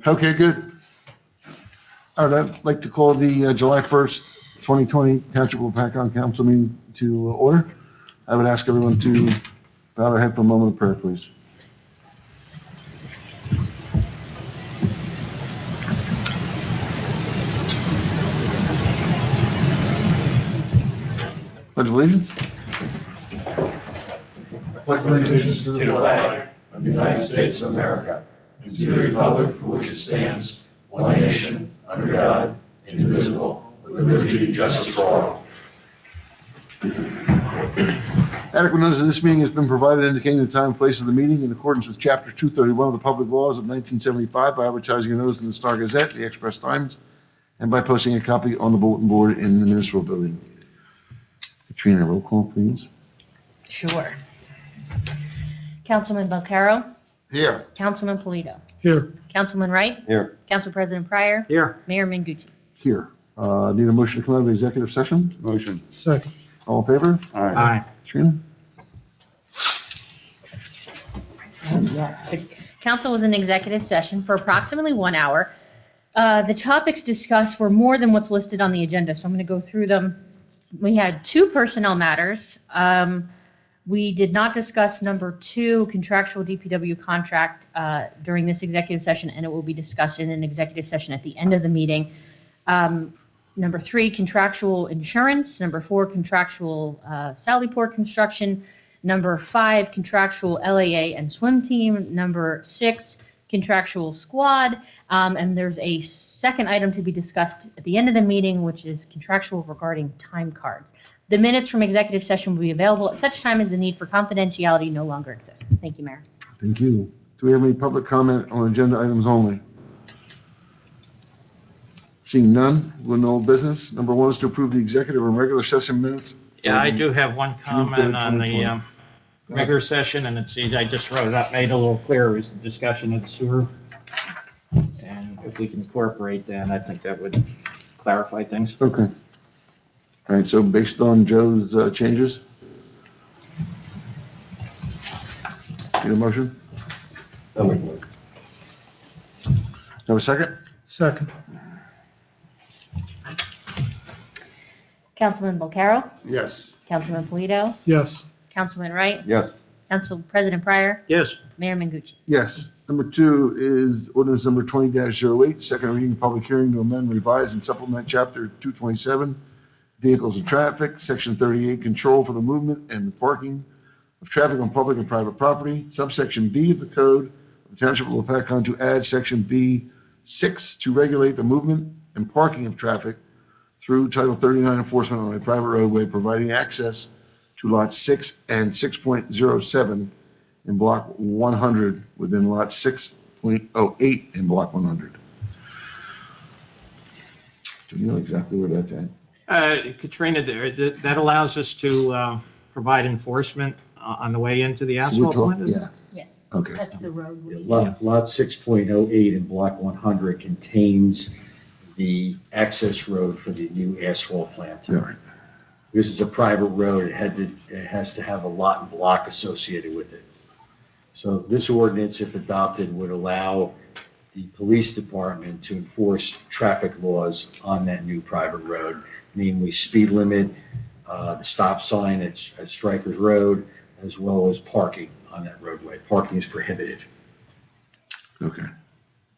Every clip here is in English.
Okay, good. All right, I'd like to call the July 1st, 2020 Township of Lopatcong Council meeting to order. I would ask everyone to bow their head for a moment of prayer, please. Pledge allegiance. Pledge allegiance to the flag of the United States of America and to the republic for which it stands, one nation, under God, indivisible, with liberty and justice for all. Adequate notice of this meeting has been provided indicating the time and place of the meeting in accordance with Chapter 231 of the Public Laws of 1975 by advertising a notice in the Star Gazette, the Express Times, and by posting a copy on the bulletin board in the municipal building. Katrina, roll call, please. Sure. Councilman Belcaro? Here. Councilman Polito? Here. Councilman Wright? Here. Council President Pryor? Here. Mayor Mengucci? Here. Need a motion to come out of executive session? Motion. Second. All in favor? Aye. Katrina? The council was in executive session for approximately 1 hour. The topics discussed were more than what's listed on the agenda, so I'm going to go through them. We had 2 personnel matters. We did not discuss number 2, contractual DPW contract, during this executive session, and it will be discussed in an executive session at the end of the meeting. Number 3, contractual insurance. Number 4, contractual Sallyport construction. Number 5, contractual LAA and swim team. Number 6, contractual squad. And there's a second item to be discussed at the end of the meeting, which is contractual regarding time cards. The minutes from executive session will be available at such time as the need for confidentiality no longer exists. Thank you, Mayor. Thank you. Do we have any public comment on agenda items only? Seeing none, with no business. Number 1 is to approve the executive and regular session minutes. Yeah, I do have one comment on the 2020. regular session, and it's easy, I just wrote it up, made it a little clearer, is the discussion of sewer. And if we can incorporate that, I think that would clarify things. Okay. All right, so based on Joe's changes? Need a motion? Have a second? Second. Councilman Belcaro? Yes. Councilman Polito? Yes. Councilman Wright? Yes. Council President Pryor? Yes, Mayor Mengucci? Yes. Number 2 is ordinance number 20-08, second reading, public hearing to amend, revise, and supplement Chapter 227, Vehicles and Traffic, Section 38, Control for the Movement and the Parking of Traffic on Public and Private Property, subsection B of the Code of the Township of Lopatcong to add Section B6 to regulate the movement and parking of traffic through Title 39 enforcement on a private roadway, providing access to Lot 6 and 6.07 in Block 100 within Lot 6.08 in Block 100. Do you know exactly where that's at? Katrina, that allows us to provide enforcement on the way into the So we're asphalt talking- plant? Yeah, Yes. okay. That's the road. Lot 6.08 in Block 100 contains the access road for the new asphalt plant. All right. This is a private road, it has to have a lot and block associated with it. So this ordinance, if adopted, would allow the police department to enforce traffic laws on that new private road, namely speed limit, the stop sign at Stryker's Road, as well as parking on that roadway. Parking is prohibited. Okay.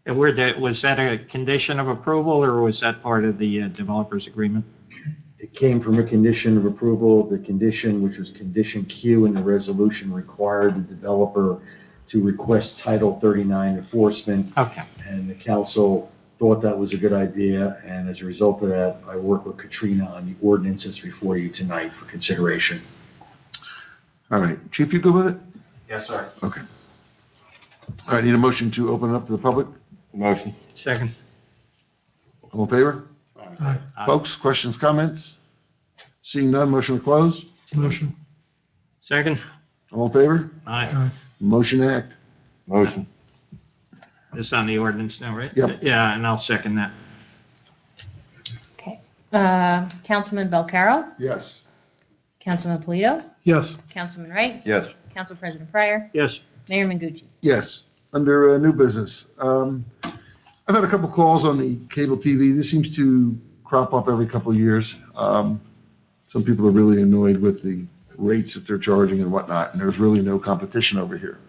And was that a condition of approval, or was that part of the developer's agreement? It came from a condition of approval. The condition, which was condition Q in the resolution, required the developer to request Title 39 enforcement. Okay. And the council thought that was a good idea. And as a result of that, I worked with Katrina on the ordinance that's before you tonight for consideration. All right. Chief, you good with it? Yes, sir. Okay. All right, need a motion to open it up to the public? Motion. Second. All in favor? Aye. Folks, questions, comments? Seeing none, motion to close? Motion. Second. All in favor? Aye. Aye. Motion act. Motion. This on the ordinance now, right? Yep. Yeah, and I'll second that. Okay. Councilman Belcaro? Yes. Councilman Polito? Yes. Councilman Wright? Yes. Council President Pryor? Yes. Mayor Mengucci? Yes. Under new business, I've had a couple calls on the cable TV. This seems to crop up every couple of years. Some people are really annoyed with the rates that they're charging and whatnot, and there's really no competition over here.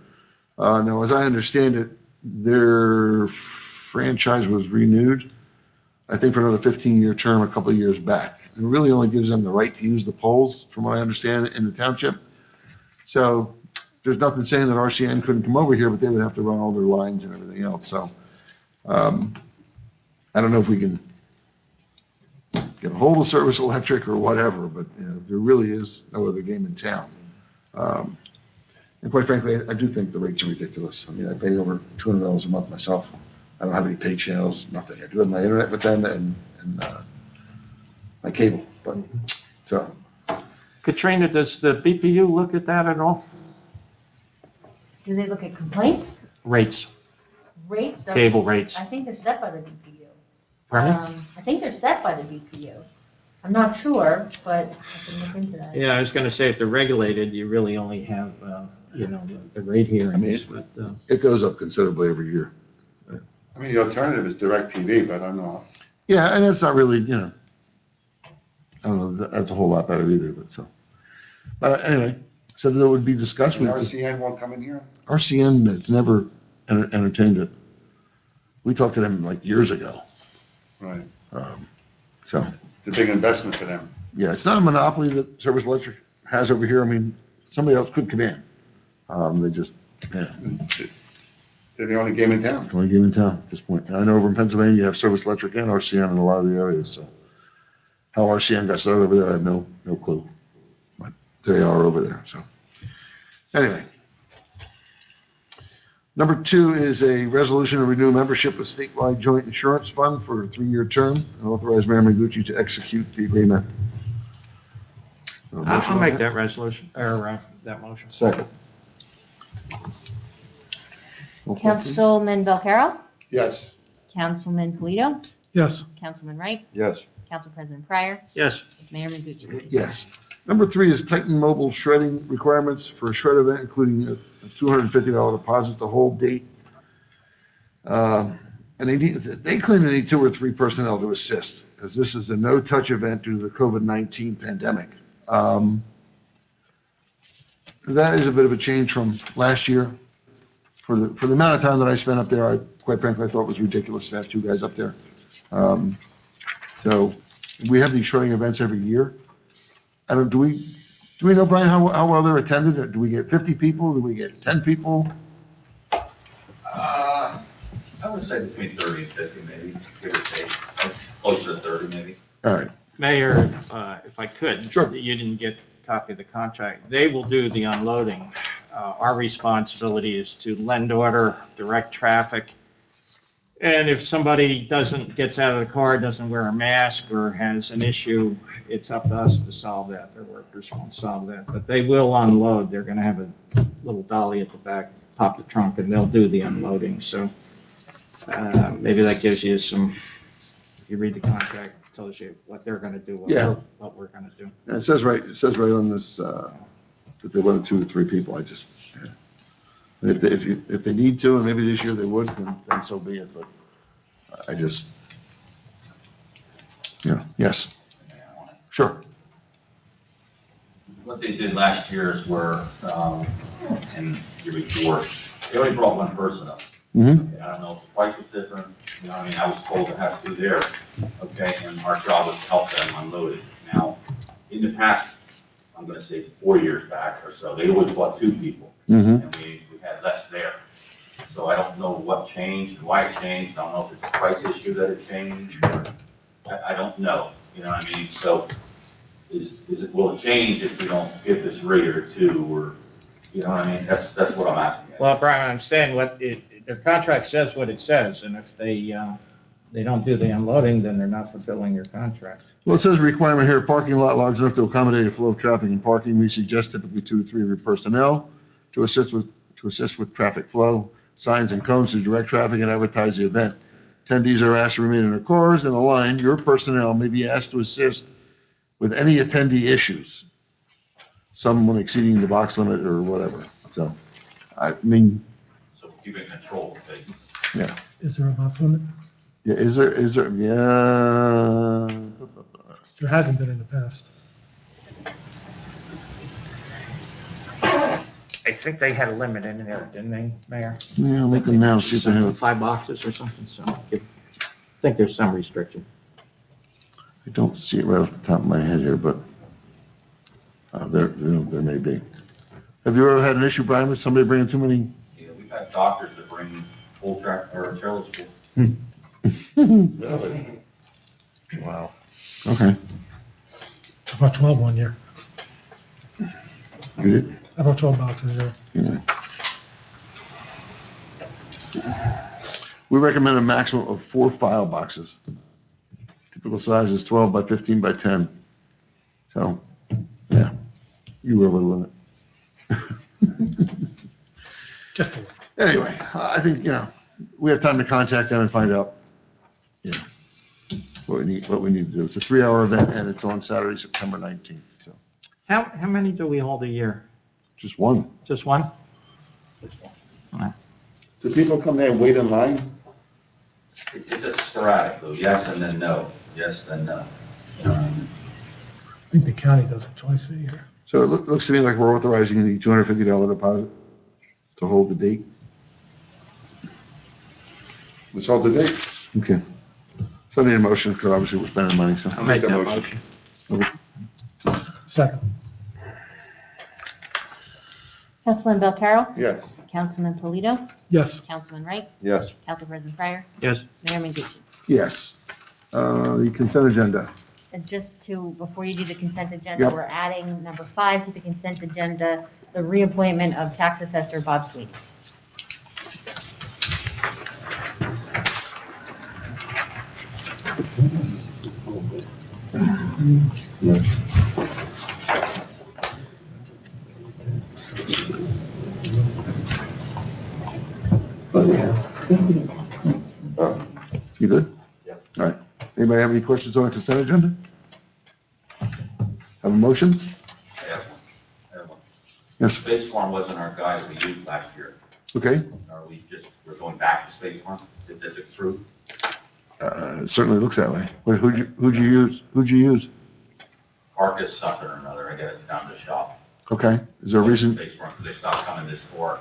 Now, as I understand it, their franchise was renewed, I think, for another 15-year term a couple of years back. It really only gives them the right to use the poles, from what I understand, in the township. So there's nothing saying that RCN couldn't come over here, but they would have to run all their lines and everything else. So I don't know if we can get a hold of Service Electric or whatever, but there really is no other game in town. And quite frankly, I do think the rates are ridiculous. I mean, I pay over $200 a month myself. I don't have any pay channels, nothing. I do have my internet with them and my cable, but, so. Katrina, does the BPU look at that at all? Do they look at complaints? Rates, Rates? cable rates. I think they're set by the BPU. Pardon me? I think they're set by the BPU. I'm not sure, but I can look into that. Yeah, I was gonna say, if they're regulated, you really only have, the rate hearings, but, It goes up considerably every year. I mean, the alternative is DirecTV, but I'm not. Yeah, and it's not really, I don't know, that's a whole lot better either, but so. But anyway, so that would be discussed And with RCN won't come in here? RCN. It's never entertained it. We talked to them like years ago. Right. So, It's a big investment for them. yeah, it's not a monopoly that Service Electric has over here. I mean, somebody else could come in. They just, yeah, They're the only game in town. only game in town at this point. And I know over in Pennsylvania, you have Service Electric and RCN in a lot of the areas, so. How RCN got started over there, I have no clue. But they are over there, so. Anyway. Number 2 is a resolution to renew membership with statewide joint insurance fund for a 3-year term and authorize Mayor Mengucci to execute the agreement. I'll make that resolution, or, that motion. Second. Councilman Belcarro? Yes. Councilman Polito? Yes. Councilman Wright? Yes. Council President Pryor? Yes, Mayor Mengucci? Yes. Number 3 is Titan Mobile shredding requirements for a shred event, including a $250 deposit to hold date. And they claim they need 2 or 3 personnel to assist, because this is a no-touch event due to the COVID-19 pandemic. That is a bit of a change from last year. For the amount of time that I spent up there, quite frankly, I thought it was ridiculous to have 2 guys up there. So we have these shredding events every year. Do we know, Brian, how well they're attended? Or do we get 50 people? Do we get 10 people? I would say between 30 and 50 maybe, give or take, closer to 30 maybe. All right. Mayor, if I could. Sure. You didn't get a copy of the contract. They will do the unloading. Our responsibility is to lend order, direct traffic. And if somebody gets out of the car, doesn't wear a mask, or has an issue, it's up to us to solve that. Their workers won't solve that. But they will unload. They're gonna have a little dolly at the back, pop the trunk, and they'll do the unloading. So maybe that gives you some, if you read the contract, it tells you what they're gonna do, Yeah. what we're gonna do. And it says right on this, that they wanted 2 or 3 people. I just, if they need to, and maybe this year they would, then so be it, but I just, yes, sure. What they did last year is and year before, they only brought 1 person up. Mm-hmm. I don't know if the price was different, I was told to have 2 there, okay, and our job was to help them unload it. Now, in the past, I'm gonna say 4 years back or so, they always brought 2 people. Mm-hmm. And we had less there. So I don't know what changed, and why it changed, I don't know if it's a price issue that it changed, or, I don't know, you know what I mean? So, will it change if we don't give this rate or 2, or, you know what I mean? That's what I'm asking. Well, Brian, I'm saying their contract says what it says, and if they don't do the unloading, then they're not fulfilling your contract. Well, it says requirement here, parking lot large enough to accommodate a flow of traffic and parking. We suggest typically 2 to 3 of your personnel to assist with traffic flow, signs and cones to direct traffic and advertise the event. Attendees are asked to remain in their cars in a line. Your personnel may be asked to assist with any attendee issues, someone exceeding the box limit or whatever. So, I mean, So keep in control of things. yeah. Is there a box limit? Yeah, yeah. There hasn't been in the past. I think they had a limit in there, didn't they, Mayor? Yeah, I'll make them now, see if they have, 5 boxes or something, so I think there's some restriction. I don't see it right off the top of my head here, but there may be. Have you ever had an issue, Brian, with somebody bringing too many? You know, we've had doctors that bring full track, or trailers full. Really? Wow. Okay. About 12 one year. You did? About 12 boxes, yeah. Yeah. We recommend a maximum of 4 file boxes. Typical size is 12 by 15 by 10. So, yeah, you were with it. Just a little. Anyway, I think, we have time to contact them and find out, what we need to do. It's a 3-hour event and it's on Saturday, September 19th, so How many do we hold a year? just one. Just one? Do people come there and wait in line? It's a sporadic, though, yes and then no, yes, then no. I think the county does it twice a year. So it looks to me like we're authorizing the $250 deposit to hold the date. Let's hold the date. Okay. So I need a motion, because obviously we're spending money, so. I'll make that motion. Second. Councilman Belcarrow? Yes. Councilman Polito? Yes. Councilman Wright? Yes. Council President Pryor? Yes. Mayor Mengucci? Yes. The consent agenda. And just to, before you do the consent agenda, Yep. we're adding number 5 to the consent agenda, the reappointment of tax assessor Bob Sweet. You good? Yeah. All right. Anybody have any questions on the consent agenda? Have a motion? I have one. I have one. Yes. Space Farm wasn't our guide we used last year. Okay. We're going back to Space Farm? Is this approved? It certainly looks that way. Who'd you use? Who'd you use? Carcass something or another, I got it down to the shop. Okay. Is there a reason? Space Farm, because they stopped coming this far.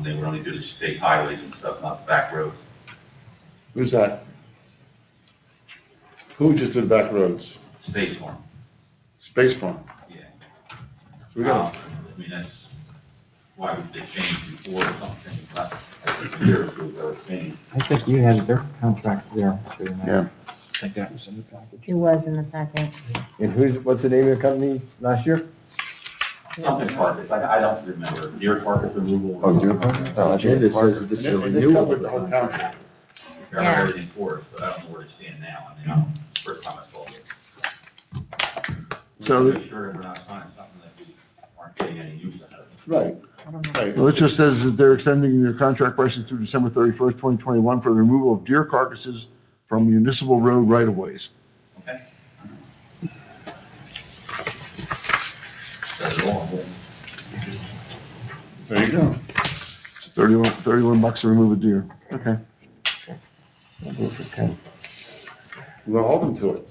They would only do the state highways and stuff, not the back roads. Who's that? Who just did back roads? Space Farm, Space Farm. yeah. So we got, I mean, that's why they changed before or something, but a year or two ago, it changed. I think you had their contract there, too, Mayor. yeah. I think that was in the package. It was in the packet. And what's the name of the company last year? Something Carcass, I don't remember, near Carcass removal. Oh, Deer Park? Oh, Agenda says this is a And they renewal. covered the whole township. Covered Yeah. everything for us, but I don't know where they stand now. I mean, first time I saw it. So- Make sure that we're not signing something that we aren't getting any use out of. Right. I don't know. Right. Well, it just says that they're extending their contract pricing through December 31st, 2021 for the removal of deer carcasses from municipal road right-of-ways. Okay? That's all. There you go. It's $31 to remove a deer. Okay. We'll hold them to it.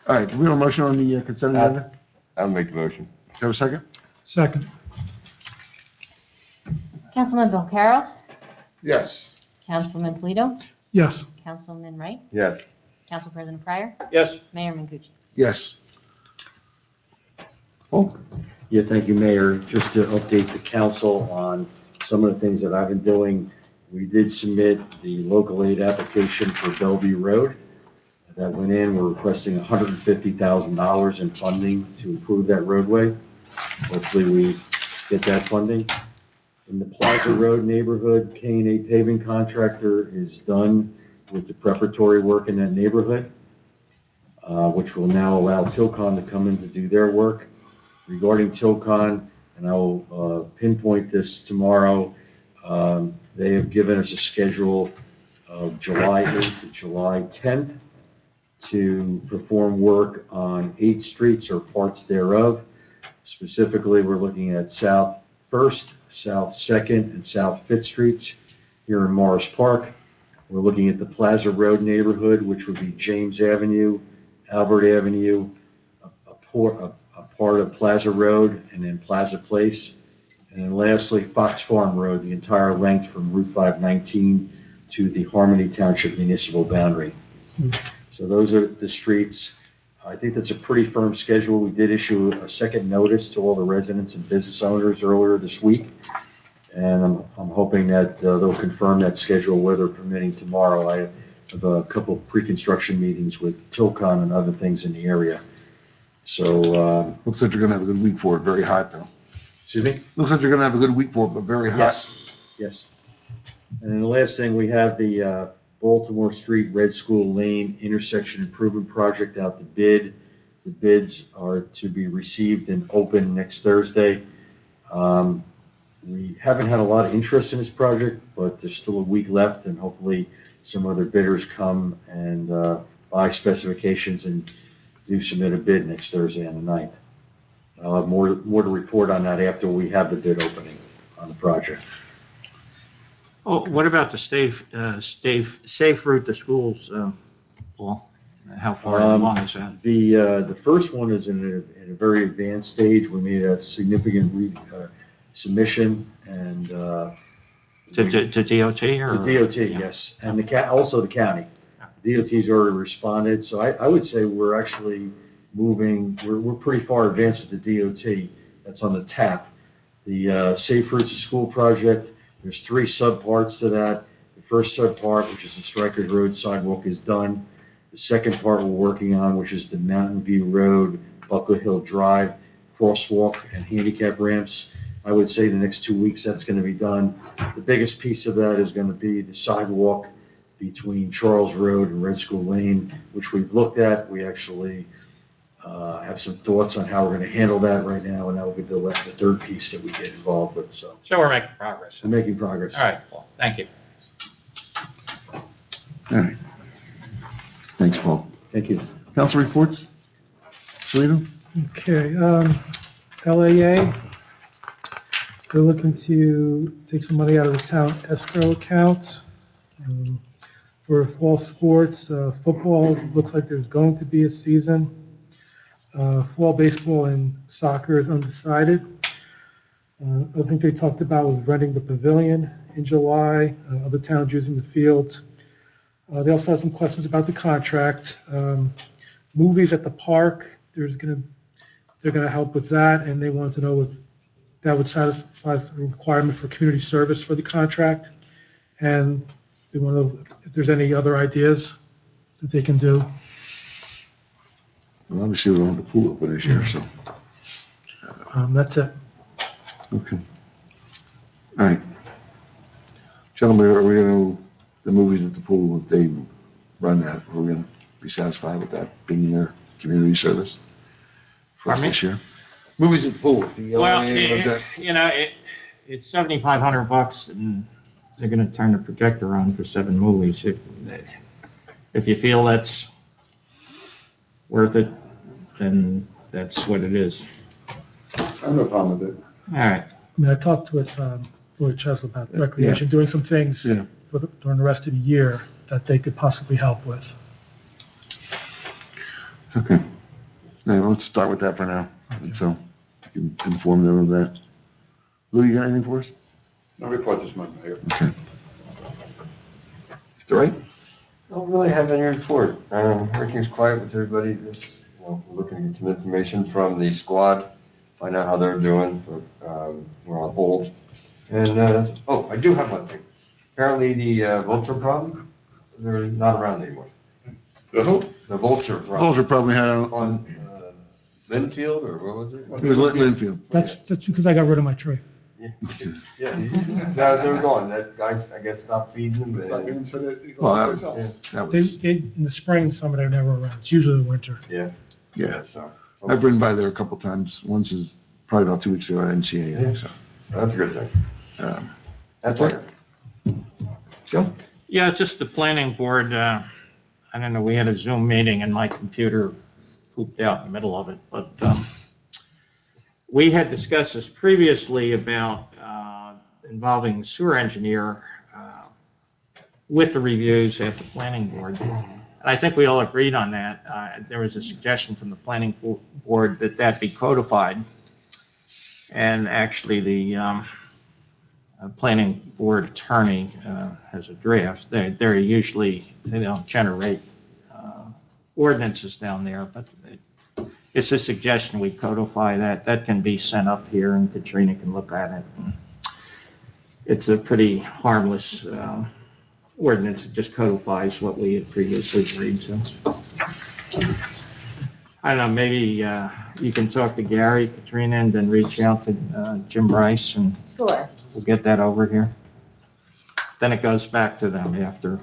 All right, do we have a motion on the consent agenda? I'll make the motion. Have a second? Second. Councilman Belcarrow? Yes. Councilman Polito? Yes. Councilman Wright? Yes. Council President Pryor? Yes. Mayor Mengucci? Yes. Oh, Yeah, thank you, Mayor. Just to update the council on some of the things that I've been doing, we did submit the local aid application for Bellevue Road. That went in, we're requesting $150,000 in funding to improve that roadway. Hopefully we get that funding. In the Plaza Road neighborhood, K&A paving contractor is done with the preparatory work in that neighborhood, which will now allow Tilcon to come in to do their work. Regarding Tilcon, and I will pinpoint this tomorrow, they have given us a schedule of July 8th to July 10th to perform work on 8 streets or parts thereof. Specifically, we're looking at South 1st, South 2nd, and South 5th Streets here in Morris Park. We're looking at the Plaza Road neighborhood, which would be James Avenue, Albert Avenue, a part of Plaza Road, and then Plaza Place. And then lastly, Fox Farm Road, the entire length from Route 519 to the Harmony Township municipal boundary. So those are the streets. I think that's a pretty firm schedule. We did issue a second notice to all the residents and business owners earlier this week. And I'm hoping that they'll confirm that schedule, weather permitting, tomorrow. I have a couple pre-construction meetings with Tilcon and other things in the area. So, Looks like you're gonna have a good week for it, very hot though. excuse me? Looks like you're gonna have a good week for it, but very hot. Yes, yes. And then the last thing, we have the Baltimore Street, Red School Lane intersection improvement project out to bid. The bids are to be received and open next Thursday. We haven't had a lot of interest in this project, but there's still a week left, and hopefully some other bidders come and buy specifications and do submit a bid next Thursday on the 9th. I'll have more to report on that after we have the bid opening on the project. Oh, what about the safe route to schools, Paul? How far along is that? The first one is in a very advanced stage. We made a significant submission and. To DOT or? The DOT, yes, and also the county. DOT's already responded, so I would say we're actually moving, we're pretty far advanced with the DOT. That's on the tap. The Safe Routes to School project, there's 3 subparts to that. The first subpart, which is the Strikers Road sidewalk, is done. The second part we're working on, which is the Mountain View Road, Buckle Hill Drive, crosswalk and handicap ramps. I would say the next 2 weeks that's going to be done. The biggest piece of that is going to be the sidewalk between Charles Road and Red School Lane, which we've looked at. We actually have some thoughts on how we're going to handle that right now, and that will be the third piece that we get involved with. So we're making progress. we're making progress. All right, Paul, thank you. All right. Thanks, Paul. Thank you. Council reports? Shalita? Okay, LAA, they're looking to take some money out of the town escrow account for fall sports. Football, looks like there's going to be a season. Fall baseball and soccer is undecided. I think they talked about was renting the pavilion in July, other towns using the fields. They also had some questions about the contract. Movies at the park, they're gonna help with that, and they wanted to know if that would satisfy the requirement for community service for the contract. And they want to know if there's any other ideas that they can do. Well, obviously, we don't have the pool open this year, so, That's it. okay. All right. Gentlemen, are we gonna, the movies at the pool, if they run that, are we gonna be satisfied with that being their community service for us Pardon me? this year? Movies at the pool, the Well, LA, runs that? you know, it's $7,500 and they're gonna turn the projector on for 7 movies. If you feel that's worth it, then that's what it is. I have no problem with it. All right. I mean, I talked with Lloyd Chesley about recreation, doing some things Yeah. during the rest of the year that they could possibly help with. Okay. All right, let's start with that for now, and so you can inform them of that. Lou, you got anything for us? No report this month, Mayor. Okay. Mr. Wright? I don't really have any report. Everything's quiet with everybody. Just, we're looking to get some information from the squad, find out how they're doing. We're on hold. And, I do have one thing. Apparently the vulture problem, they're not around anymore. The who? The vulture problem. Bulger probably had on, On Linfield, or where was it? it was Linfield. That's because I got rid of my tree. Yeah. Now they're gone. That guy, I guess, stopped feeding them. It's not even so that it Well, goes that- itself. That They, was, in the spring, summer, they're never around. It's usually the winter. Yeah. yeah. So. I've ridden by there a couple times. Once is probably about 2 weeks ago. I didn't see anything, so. That's a good thing. um, That's it. Joe? Yeah, just the planning board, I don't know, we had a Zoom meeting and my computer pooped out in the middle of it, but we had discussed this previously about involving the sewer engineer with the reviews at the planning board. And I think we all agreed on that. There was a suggestion from the planning board that that be codified. And actually, the planning board attorney has a draft. They're usually, they don't generate ordinances down there, but it's a suggestion we codify that. That can be sent up here and Katrina can look at it. It's a pretty harmless ordinance. It just codifies what we had previously agreed to. I don't know, maybe you can talk to Gary, Katrina, and then reach out to Jim Rice, and Sure. we'll get that over here. Then it goes back to them after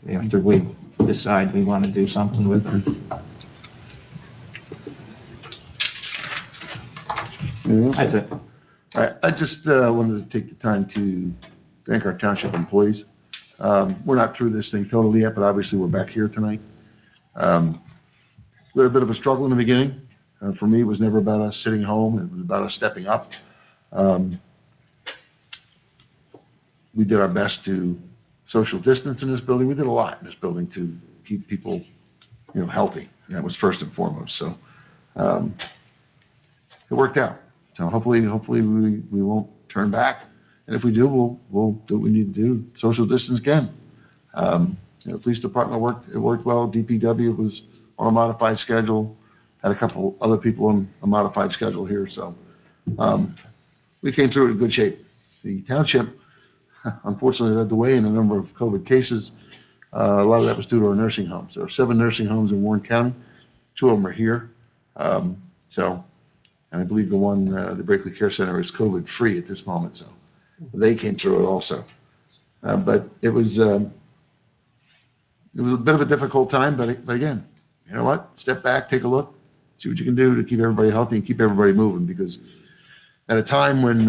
we decide we want to do something with them. That's it. I just wanted to take the time to thank our township employees. We're not through this thing totally yet, but obviously we're back here tonight. We had a bit of a struggle in the beginning. For me, it was never about us sitting home. It was about us stepping up. We did our best to social distance in this building. We did a lot in this building to keep people, healthy. And that was first and foremost. So it worked out. So hopefully we won't turn back. And if we do, we'll do what we need to do. Social distance again. The police department worked well. DPW was on a modified schedule. Had a couple other people on a modified schedule here. So we came through it in good shape. The township, unfortunately, led the way in a number of COVID cases. A lot of that was due to our nursing homes. There are 7 nursing homes in Warren County. 2 of them are here. And I believe the one, the Brakely Care Center, is COVID-free at this moment. So they came through it also. But it was a bit of a difficult time. But again, you know what? Step back, take a look, see what you can do to keep everybody healthy and keep everybody moving. Because at a time when,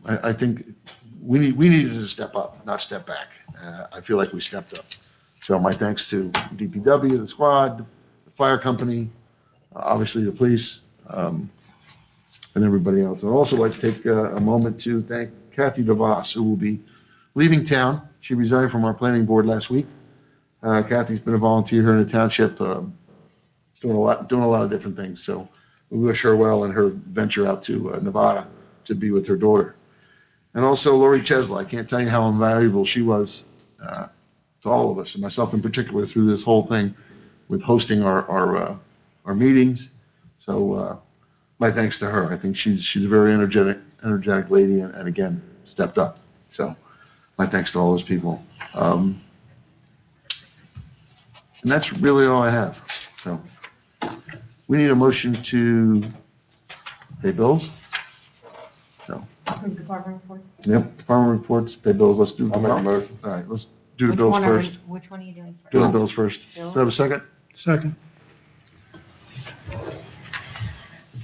I think we needed to step up, not step back. I feel like we stepped up. So my thanks to DPW, the squad, the fire company, obviously the police, and everybody else. I'd also like to take a moment to thank Kathy DeVos, who will be leaving town. She resigned from our planning board last week. Kathy's been a volunteer here in the township, doing a lot of different things. So we wish her well in her venture out to Nevada to be with her daughter. And also Lori Chesla. I can't tell you how invaluable she was to all of us, and myself in particular, through this whole thing with hosting our meetings. So my thanks to her. I think she's a very energetic lady, and again, stepped up. So my thanks to all those people. And that's really all I have. So we need a motion to pay bills. So, Department report. yep, department reports, pay bills. Let's do. I'll make a motion. All right, let's do the bills first. Which one are you doing first? Do the bills first. Bills. Do I have a second? Second.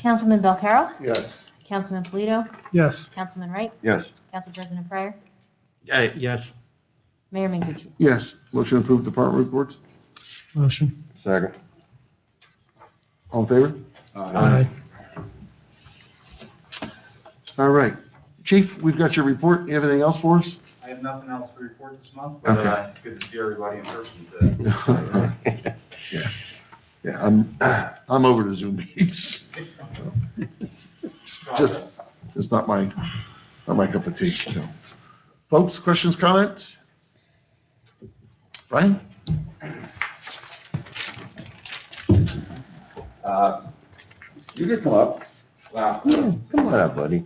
Councilman Belcarrow? Yes. Councilman Polito? Yes. Councilman Wright? Yes. Council President Pryor? Yes. Mayor Mengucci? Yes. Motion to approve department reports. Motion. Second. All in favor? Aye. All right. Chief, we've got your report. You have anything else for us? I have nothing else to report this month, but Okay. it's good to see everybody in person today. Yeah, I'm over the Zoom meetings. Just not my cup of tea. So, folks, questions, comments? Brian? You can come up. Wow. Come on up, buddy.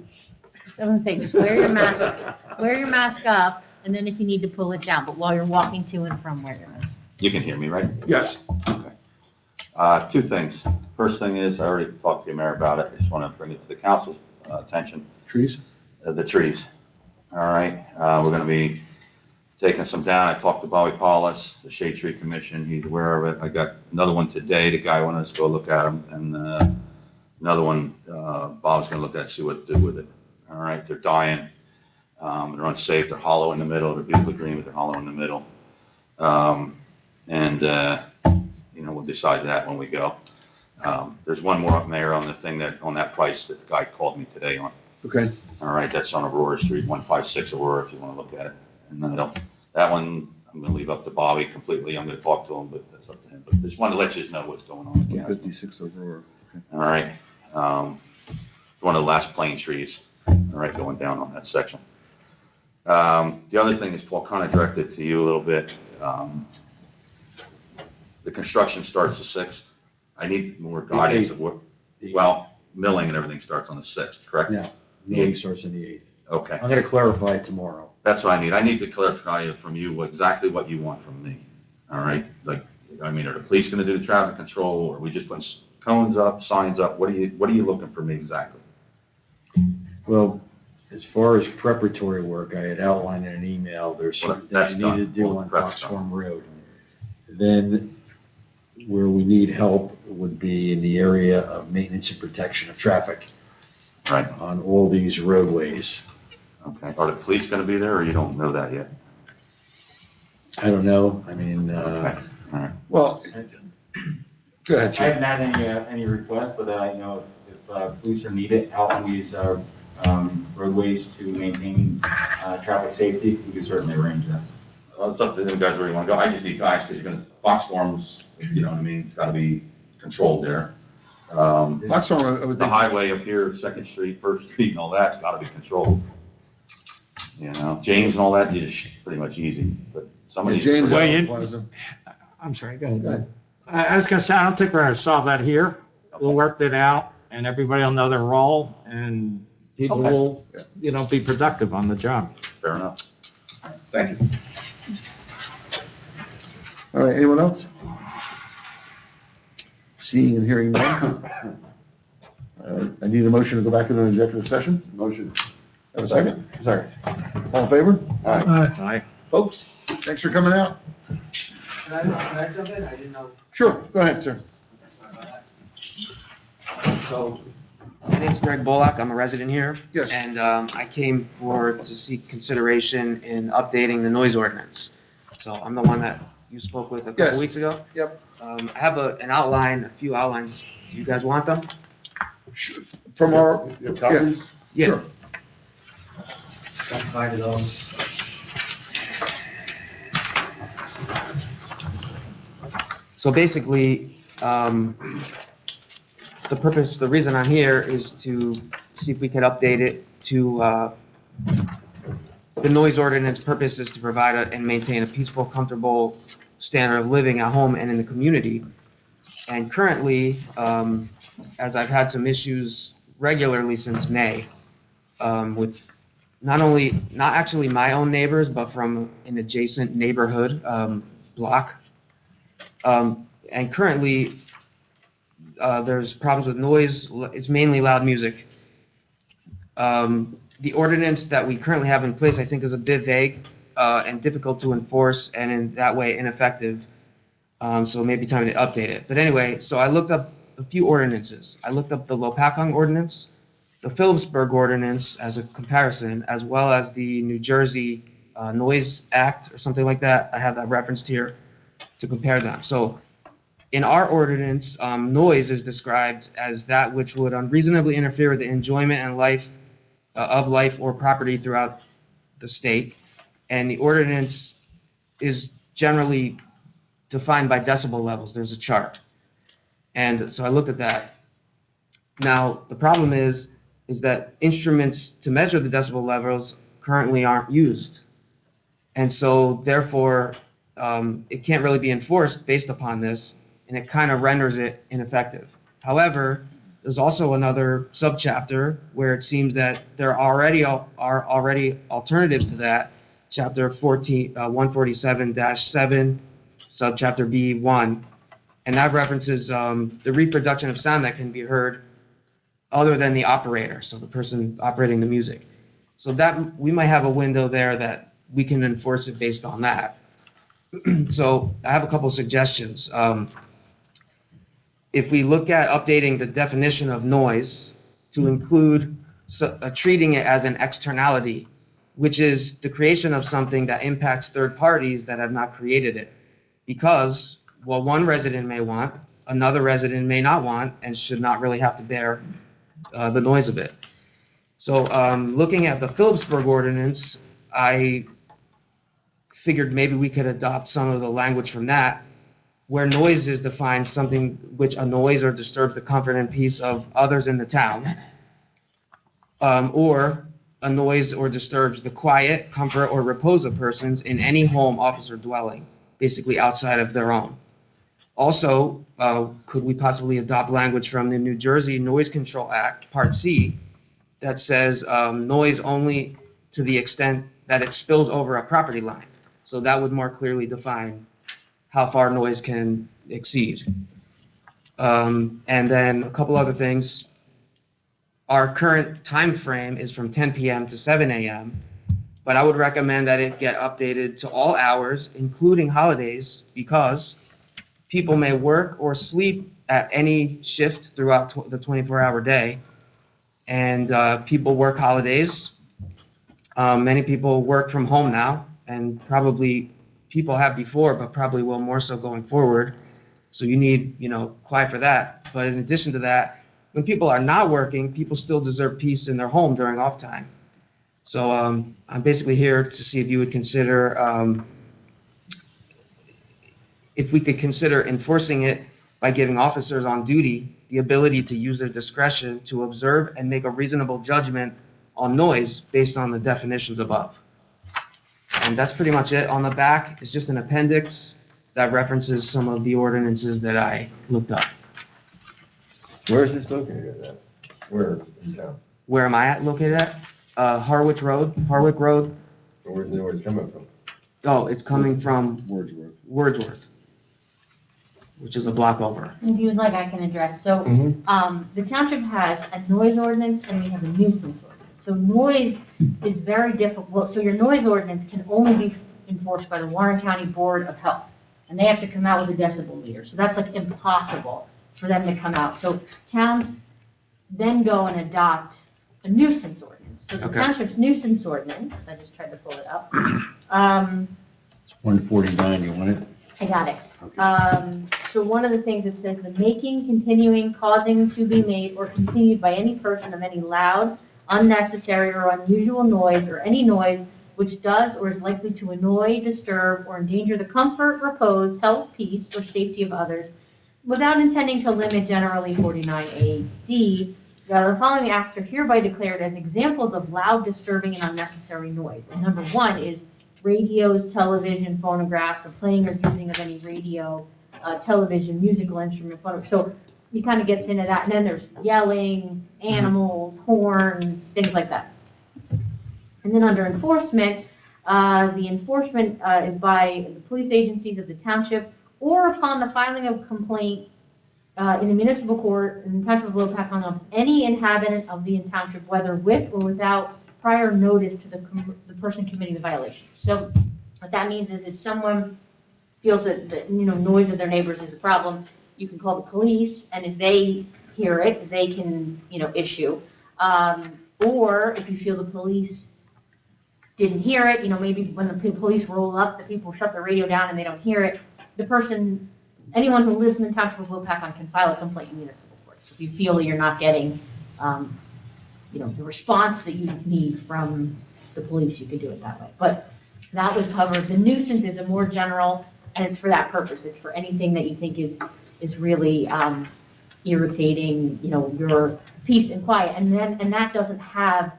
So I'm gonna say, just wear your mask up, and then if you need to pull it down, but while you're walking to and from, wear your mask. You can hear me, right? Yes. Okay. 2 things. First thing is, I already talked to the mayor about it. I just want to bring it to the council's attention. Trees? The trees. All right, we're gonna be taking some down. I talked to Bobby Paulus, the Shade Tree Commission. He's aware of it. I got another one today. The guy wanted us to go look at them, and another one, Bob's gonna look at, see what to do with it. All right, they're dying. They're unsafe. They're hollow in the middle. They're beautifully green, but they're hollow in the middle. We'll decide that when we go. There's one more up there on the thing on that price that the guy called me today on. Okay. All right, that's on Aurora Street, 156 Aurora, if you want to look at it. And then that one, I'm going to leave up to Bobby completely. I'm going to talk to him, but that's up to him. But just wanted to let you know what's going on. 156 Aurora. All right. It's one of the last plane trees, all right, going down on that section. The other thing is, Paul, kind of directed to you a little bit. The construction starts the 6th. I need more guidance of what, well, milling and everything starts on the 6th, correct? No, the 8th starts on the 8th. Okay. I'm gonna clarify it tomorrow. That's what I need. I need to clarify from you exactly what you want from me. All right? Like, I mean, are the police gonna do the traffic control, or are we just putting cones up, signs up? What are you looking from me exactly? Well, as far as preparatory work, I had outlined in an email, there's Well, certain that's things you need to done. do Well, on prep's Fox done. Farm Road. Then, where we need help would be in the area of maintenance and protection of traffic Right? on all these roadways. Okay. Are the police gonna be there, or you don't know that yet? I don't know, I mean, Okay. All right. Well, go ahead, I Chief. haven't had any requests, but I know if police are needed out on these roadways to maintain traffic safety, we can certainly arrange that. Well, it's up to you guys where you wanna go. I just need guys, because you're gonna, Fox Farms, you know what I mean, it's gotta be controlled there. Fox Farm, I would The think. highway up here, Second Street, First Street, and all that's gotta be controlled. You know, James and all that, you just pretty much easy, but some of Yeah, these. James Well, you- Plaza. I'm sorry, go Go ahead. ahead. I was gonna say, I don't think we're gonna solve that here. We'll work it out, and everybody will know their role, and people Okay. will, Yeah. be productive on the job. Fair enough. Thank you. All right, anyone else? Seeing and hearing none. I need a motion to go back into an executive session. Motion. Have a second? Sorry. All in favor? Aye. Aye. Folks, thanks for coming out. Can I jump in? I didn't know. Sure, go ahead, sir. So, my name's Greg Bullock, I'm a resident here. Yes. And I came to seek consideration in updating the noise ordinance. So I'm the one that you spoke with a Yes. couple weeks ago. Yep. I have an outline, a few outlines. Do you guys want them? From our, Your copies? Yeah. Sure. Got five of those. So basically, the reason I'm here is to see if we could update it to, the noise ordinance purpose is to provide and maintain a peaceful, comfortable standard of living at home and in the community. And currently, as I've had some issues regularly since May, with not actually my own neighbors, but from an adjacent neighborhood, block. And currently, there's problems with noise. It's mainly loud music. The ordinance that we currently have in place, I think, is a bit vague and difficult to enforce, and in that way ineffective. So maybe time to update it. But anyway, so I looked up a few ordinances. I looked up the Lopatcong ordinance, the Phillipsburg ordinance as a comparison, as well as the New Jersey Noise Act or something like that. I have that referenced here to compare them. So in our ordinance, noise is described as that which would unreasonably interfere with the enjoyment and life of life or property throughout the state. And the ordinance is generally defined by decibel levels. There's a chart. And so I looked at that. Now, the problem is that instruments to measure the decibel levels currently aren't used. And so therefore, it can't really be enforced based upon this, and it kind of renders it ineffective. However, there's also another subchapter where it seems that there are already alternatives to that, chapter 147-7, subchapter B1, and that references the reproduction of sound that can be heard other than the operator, so the person operating the music. So that we might have a window there that we can enforce it based on that. So I have a couple suggestions. If we look at updating the definition of noise to include treating it as an externality, which is the creation of something that impacts third parties that have not created it. Because what one resident may want, another resident may not want, and should not really have to bear the noise of it. So, looking at the Phillipsburg ordinance, I figured maybe we could adopt some of the language from that, where noise is defined something which annoys or disturbs the comfort and peace of others in the town, or annoys or disturbs the quiet, comfort, or repose of persons in any home, office, or dwelling, basically outside of their own. Also, could we possibly adopt language from the New Jersey Noise Control Act, Part C, that says noise only to the extent that it spills over a property line? So that would more clearly define how far noise can exceed. And then a couple other things. Our current time frame is from 10 p.m. to 7 a.m., but I would recommend that it get updated to all hours, including holidays, because people may work or sleep at any shift throughout the 24-hour day, and people work holidays. Many people work from home now, and probably people have before, but probably will more so going forward. So you need, quiet for that. But in addition to that, when people are not working, people still deserve peace in their home during off time. So I'm basically here to see if you would consider, if we could consider enforcing it by giving officers on duty the ability to use their discretion to observe and make a reasonable judgment on noise based on the definitions above. And that's pretty much it. On the back is just an appendix that references some of the ordinances that I looked up. Where is this located at? Where in town? Where am I located at? Harwich Road. And where's the noise coming from? Oh, it's coming from Wordsworth. which is a block over. If you would like, I can address. So, the township has a noise ordinance and we have a nuisance ordinance. So noise is very difficult. So your noise ordinance can only be enforced by the Warren County Board of Health. And they have to come out with a decibel meter. So that's like impossible for them to come out. So towns then go and adopt a nuisance ordinance. So the Okay. township's nuisance ordinance, I just tried to pull it up. It's 149, you want it? I got it. So one of the things it says, the making, continuing, causing to be made or continued by any person of any loud, unnecessary, or unusual noise, or any noise which does or is likely to annoy, disturb, or endanger the comfort, repose, health, peace, or safety of others, without intending to limit generally 49AD. The following acts are hereby declared as examples of loud, disturbing, and unnecessary noise. And number one is radios, television, phonographs, the playing or using of any radio, television, musical instrument, so he kind of gets into that. And then there's yelling, animals, horns, things like that. And then under enforcement, the enforcement is by the police agencies of the township or upon the filing of complaint in the municipal court in the Township of Lopatcong of any inhabitant of the township, whether with or without prior notice to the person committing the violation. So what that means is if someone feels that noise of their neighbors is a problem, you can call the police, and if they hear it, they can issue. Or if you feel the police didn't hear it, maybe when the police roll up, the people shut the radio down and they don't hear it, the person, anyone who lives in the Township of Lopatcong can file a complaint in municipal court. So if you feel that you're not getting the response that you need from the police, you could do it that way. But that would cover, the nuisance is a more general, and it's for that purpose. It's for anything that you think is really irritating, your peace and quiet. And that doesn't have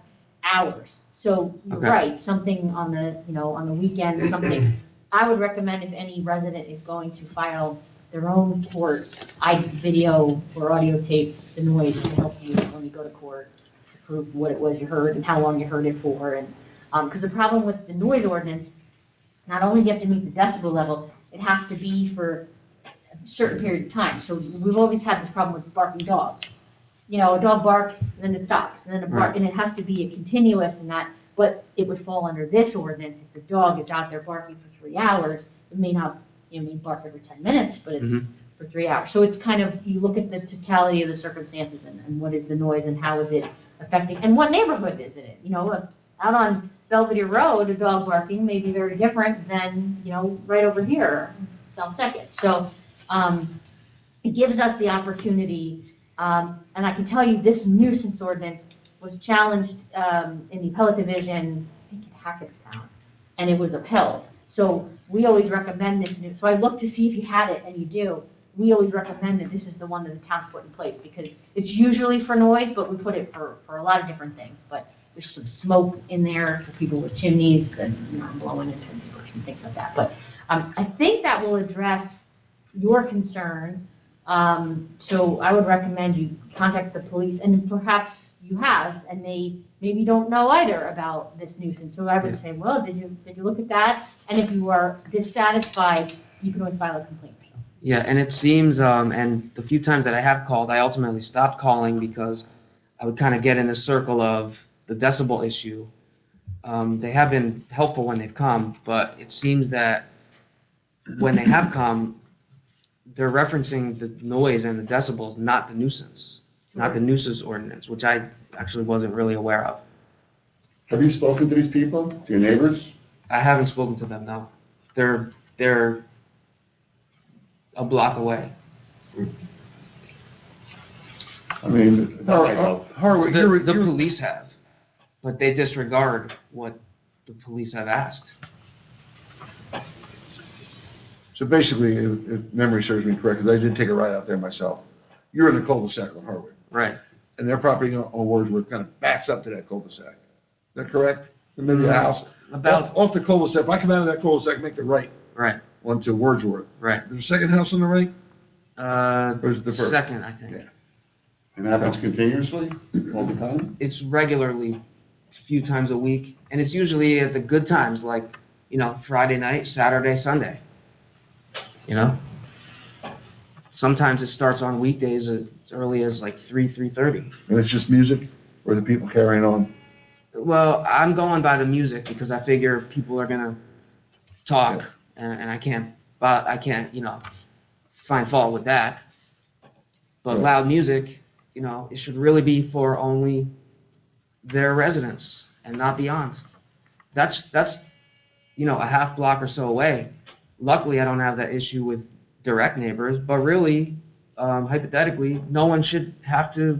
hours. So you're Okay. right, something on the weekend, something. I would recommend if any resident is going to file their own court, I'd video or audio tape the noise to help you when you go to court. Prove what it was you heard and how long you heard it for, and because the problem with the noise ordinance, not only do you have to meet the decibel level, it has to be for a certain period of time. So we've always had this problem with barking dogs. A dog barks, then it stops, and then it barks, and it has to be a continuous and that. But it would fall under this ordinance if the dog is out there barking for 3 hours. It may not, may bark every 10 minutes, but it's for 3 hours. So it's kind of, you look at the totality of the circumstances and what is the noise and how is it affecting, and what neighborhood is it in? Out on Belvedere Road, a dog barking may be very different than, right over here, South Second. So it gives us the opportunity, and I can tell you this nuisance ordinance was challenged in the appellate division, I think in Hackettstown, and it was upheld. So we always recommend this new, so I looked to see if you had it, and you do. We always recommend that this is the one that the town's put in place, because it's usually for noise, but we put it for a lot of different things. But there's some smoke in there for people with chimneys that, blowing into neighbors and things like that. But I think that will address your concerns. So I would recommend you contact the police, and perhaps you have, and they maybe don't know either about this nuisance. So I would say, well, did you look at that? And if you are dissatisfied, you can always file a complaint. Yeah, and it seems, and the few times that I have called, I ultimately stopped calling because I would kind of get in the circle of the decibel issue. They have been helpful when they've come, but it seems that when they have come, they're referencing the noise and the decibels, not the nuisance, not the nuisance ordinance, which I actually wasn't really aware of. Have you spoken to these people, to your neighbors? I haven't spoken to them, no. They're a block away. I mean, that might help. Harwood, The police have, but they disregard what the police have asked. so basically, if memory serves me correct, because I did take a ride out there myself, you're in the cul-de-sac on Harwood, Right. and their property on Wordsworth kind of backs up to that cul-de-sac. Is that correct? And maybe the house, About, off the cul-de-sac, if I come out of that cul-de-sac, make the right right, onto Wordsworth. right. There's a second house on the right, or is it the first? Second, I think. Yeah. And that happens continuously, all the time? It's regularly, a few times a week, and it's usually at the good times, like, Friday night, Saturday, Sunday. Sometimes it starts on weekdays as early as like 3:30. And it's just music, or the people carrying on? Well, I'm going by the music because I figure people are gonna talk, and I can't, find fault with that. But Right. loud music, it should really be for only their residents and not beyond. That's a half block or so away. Luckily, I don't have that issue with direct neighbors, but really, hypothetically, no one should have to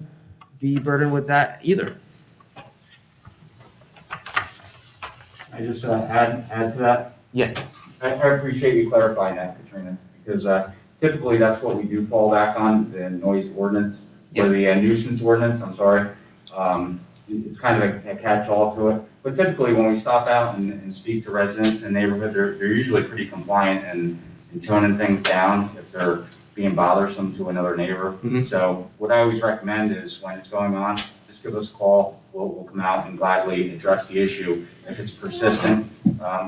be burdened with that either. I just add to that. Yeah. I appreciate you clarifying that, Katrina, because typically that's what we do fall back on, the noise ordinance, or the nuisance ordinance, I'm sorry. It's kind of a catch-all to it. But typically, when we stop out and speak to residents in the neighborhood, they're usually pretty compliant and toning things down if they're being bothersome to another neighbor. Mhm. So what I always recommend is when it's going on, just give us a call. We'll come out and gladly address the issue. If it's persistent,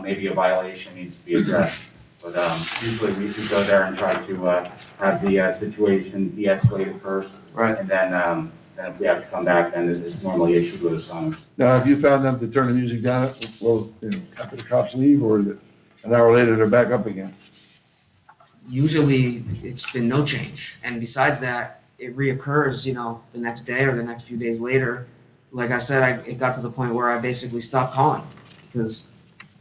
maybe a violation needs to be addressed. But usually we go there and try to have the situation de-escalated first. Right. And then if we have to come back, then it's normally issued with a summons. Now, have you found them to turn the music down, after the cops leave, or is it an hour later, they're back up again? Usually, it's been no change. And besides that, it reoccurs, the next day or the next few days later. Like I said, it got to the point where I basically stopped calling because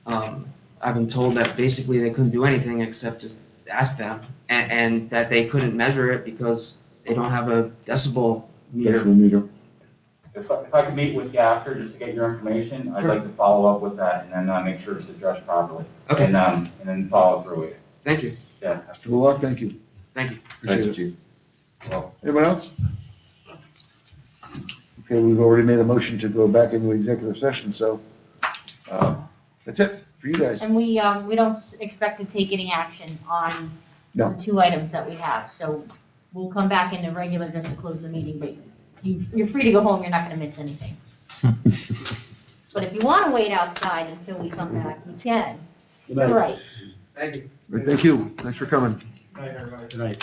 I've been told that basically they couldn't do anything except just ask them, and that they couldn't measure it because they don't have a decibel meter. Decibel meter. If I could meet with you after, just to get your information, I'd Sure. like to follow up with that and then make sure it's addressed properly. Okay. And then follow through with it. Thank you. Yeah. Mr. Bullock, thank you. Thank you. Appreciate Thanks, it. Chief. Well, Anyone else? Okay, we've already made a motion to go back into executive session, so, that's it for you guys. And we don't expect to take any action on No. the two items that we have. So we'll come back into regular just to close the meeting, but you're free to go home, you're not gonna miss anything. But if you wanna wait outside until we come back, you can. Good night. Right. Thank you. Thank you. Thanks for coming. Good night. Good night.